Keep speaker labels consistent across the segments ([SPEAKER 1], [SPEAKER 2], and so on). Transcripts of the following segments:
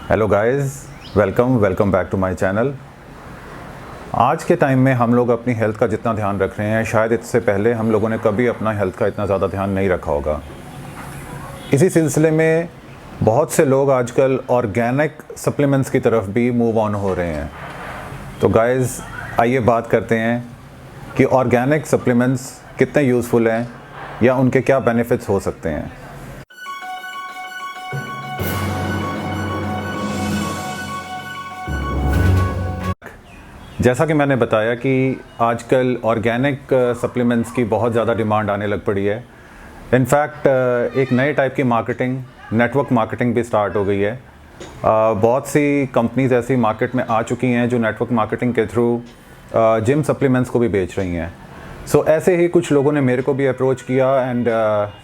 [SPEAKER 1] Hello guys, welcome back to my channel. आज के time में हम लोग अपनी हेल्थ का जितना ध्यान रख रहे हैं, शायद इससे पहले हम लोगों ने कभी अपना हेल्थ का इतना ज़्यादा ध्यान नहीं रखा होगा। इसी सिलसिले में बहुत से लोग आजकल ऑर्गेनिक सप्लीमेंट्स की तरफ भी मूव ऑन हो रहे हैं। तो गाइस, आइए बात करते हैं कि ऑर्गेनिक सप्लीमेंट्स कितने यूज़फुल हैं या उनके क्या बेनिफिट्स हो सकते हैं। जैसा कि मैंने बताया कि आजकल ऑर्गेनिक सप्लीमेंट्स की बहुत ज़्यादा डिमांड आने लग पड़ी है। इनफैक्ट एक नए टाइप की मार्केटिंग, नेटवर्क मार्केटिंग भी स्टार्ट हो गई है। बहुत सी कंपनीज ऐसी मार्केट में आ चुकी हैं जो नेटवर्क मार्केटिंग के थ्रू जिम सप्लीमेंट्स को भी बेच रही हैं। सो ऐसे ही कुछ लोगों ने मेरे को भी अप्रोच किया एंड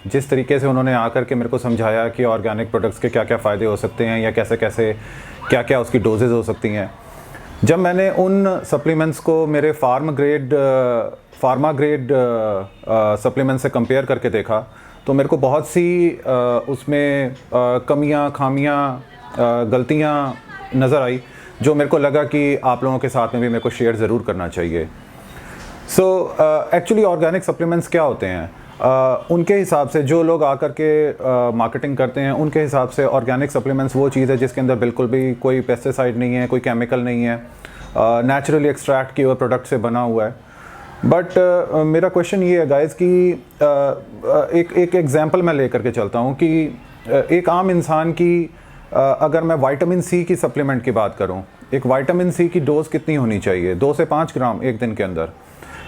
[SPEAKER 1] जिस तरीके से उन्होंने आकर के मेरे को समझाया कि ऑर्गेनिक प्रोडक्ट्स के क्या क्या फ़ायदे हो सकते हैं या कैसे कैसे क्या क्या उसकी डोजेज़ हो सकती हैं। जब मैंने उन सप्लीमेंट्स को मेरे फार्मा ग्रेड सप्लीमेंट से कंपेयर करके देखा तो मेरे को बहुत सी उसमें कमियां, खामियां, गलतियां नज़र आई जो मेरे को लगा कि आप लोगों के साथ में भी मेरे को शेयर ज़रूर करना चाहिए। सो एक्चुअली ऑर्गेनिक सप्लीमेंट्स क्या होते हैं? उनके हिसाब से जो लोग आकर के मार्केटिंग करते हैं, उनके हिसाब से ऑर्गेनिक सप्लीमेंट्स वो चीज़ है जिसके अंदर बिल्कुल भी कोई पेस्टिसाइड नहीं है, कोई केमिकल नहीं है, नेचुरली एक्सट्रैक्ट किए हुए प्रोडक्ट से बना हुआ है। बट मेरा क्वेश्चन ये है गाइस कि एक एग्जांपल मैं लेकर के चलता हूँ कि एक आम इंसान की अगर मैं विटामिन सी की सप्लीमेंट की बात करूँ, एक विटामिन सी की डोज़ कितनी होनी चाहिए? 2 से 5 ग्राम एक दिन के अंदर।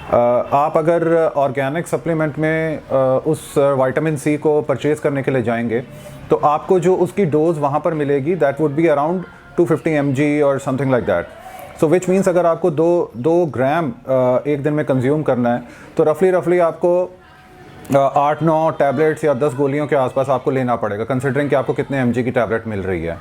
[SPEAKER 1] आप अगर ऑर्गेनिक सप्लीमेंट में उस विटामिन सी को परचेज़ करने के लिए जाएंगे तो आपको जो उसकी डोज़ वहाँ पर मिलेगी that would be around 250 mg और something like that. So which means अगर आपको 2 ग्राम एक दिन में कंज्यूम करना है तो रफली आपको 8-9 टैबलेट्स या 10 गोलियों के आसपास आपको लेना पड़ेगा, कंसिडरिंग कि आपको कितने mg की टैबलेट मिल रही है।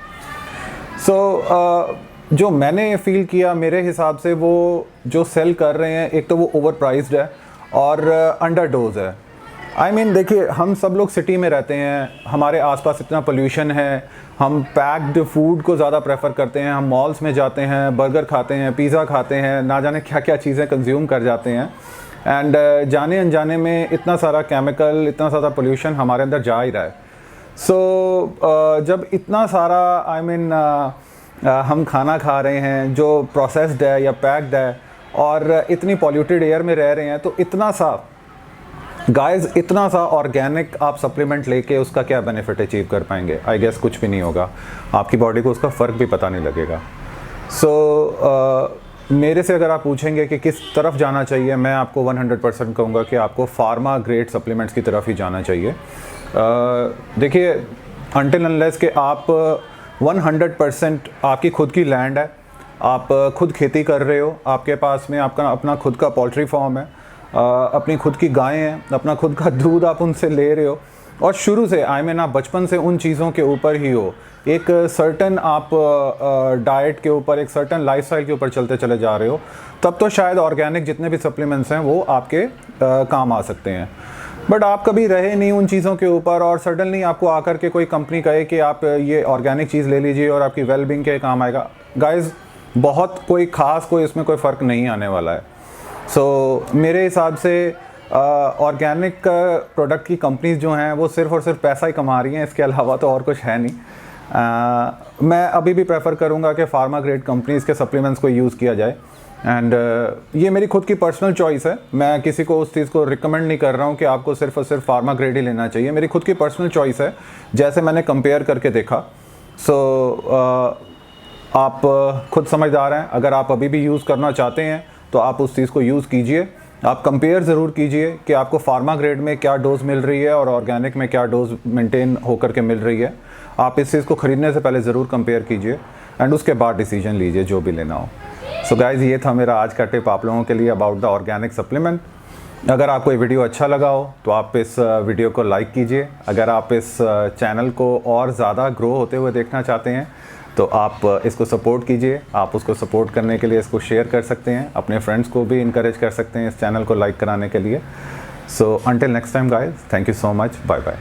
[SPEAKER 1] जो मैंने फ़ील किया, मेरे हिसाब से वो जो सेल कर रहे हैं, एक तो वो ओवर प्राइस्ड है और अंडर डोज है। आई मीन देखिए, हम सब लोग सिटी में रहते हैं, हमारे आसपास इतना पोल्यूशन है, हम पैक्ड फूड को ज़्यादा प्रेफर करते हैं, हम मॉल्स में जाते हैं, बर्गर खाते हैं, पिज़्ज़ा खाते हैं, ना जाने क्या क्या चीज़ें कंज्यूम कर जाते हैं एंड जाने अनजाने में इतना सारा केमिकल, इतना सारा पोल्यूशन हमारे अंदर जा ही रहा है। जब इतना सारा हम खाना खा रहे हैं जो प्रोसेस्ड है या पैक्ड है और इतनी पॉल्यूटेड एयर में रह रहे हैं, तो इतना सा ऑर्गेनिक आप सप्लीमेंट लेके उसका क्या बेनिफिट अचीव कर पाएंगे? आई गेस कुछ भी नहीं होगा, आपकी बॉडी को उसका फ़र्क भी पता नहीं लगेगा। मेरे से अगर आप पूछेंगे कि किस तरफ जाना चाहिए, मैं आपको 100% कहूँगा कि आपको फार्मा ग्रेड सप्लीमेंट्स की तरफ ही जाना चाहिए। देखिए, अनटिल अनलेस कि आप 100% आपकी खुद की लैंड है, आप खुद खेती कर रहे हो, आपके पास में आपका अपना खुद का पोल्ट्री फार्म है, अपनी खुद की गायें हैं, अपना खुद का दूध आप उनसे ले रहे हो और शुरू से आप बचपन से उन चीज़ों के ऊपर ही हो, एक सर्टन आप डाइट के ऊपर, एक सर्टन लाइफस्टाइल के ऊपर चलते चले जा रहे हो, तब तो शायद ऑर्गेनिक जितने भी सप्लीमेंट्स हैं वो आपके काम आ सकते हैं। बट आप कभी रहे नहीं उन चीज़ों के ऊपर और सडनली आपको आकर के कोई कंपनी कहे कि आप ये ऑर्गेनिक चीज़ ले लीजिए और आपकी वेलबींग के काम आएगा, गाइस कोई इसमें कोई फ़र्क नहीं आने वाला है। मेरे हिसाब से ऑर्गेनिक प्रोडक्ट की कंपनीज जो हैं वो सिर्फ़ और सिर्फ पैसा ही कमा रही हैं, इसके अलावा तो और कुछ है नहीं। मैं अभी भी प्रेफर करूँगा कि फार्मा ग्रेड कंपनीज़ के सप्लीमेंट्स को यूज़ किया जाए एंड ये मेरी खुद की पर्सनल चॉइस है। मैं किसी को उस चीज़ को रिकमेंड नहीं कर रहा हूँ कि आपको सिर्फ और सिर्फ फार्मा ग्रेड ही लेना चाहिए, मेरी खुद की पर्सनल चॉइस है, जैसे मैंने कंपेयर करके देखा। आप खुद समझदार हैं, अगर आप अभी भी यूज़ करना चाहते हैं तो आप उस चीज़ को यूज़ कीजिए, आप कंपेयर ज़रूर कीजिए कि आपको फार्मा ग्रेड में क्या डोज़ मिल रही है और ऑर्गेनिक में क्या डोज़ मेंटेन होकर के मिल रही है। आप इस चीज़ को ख़रीदने से पहले ज़रूर कंपेयर कीजिए एंड उसके बाद डिसीजन लीजिए जो भी लेना हो। सो गाइज़, ये था मेरा आज का टिप आप लोगों के लिए अबाउट द ऑर्गेनिक सप्लीमेंट। अगर आपको ये वीडियो अच्छा लगा हो तो आप इस वीडियो को लाइक कीजिए। अगर आप इस चैनल को और ज़्यादा ग्रो होते हुए देखना चाहते हैं तो आप इसको सपोर्ट कीजिए। आप उसको सपोर्ट करने के लिए इसको शेयर कर सकते हैं, अपने फ्रेंड्स को भी इनकरेज कर सकते हैं इस चैनल को लाइक कराने के लिए। So until next time guys, thank you so much, bye bye.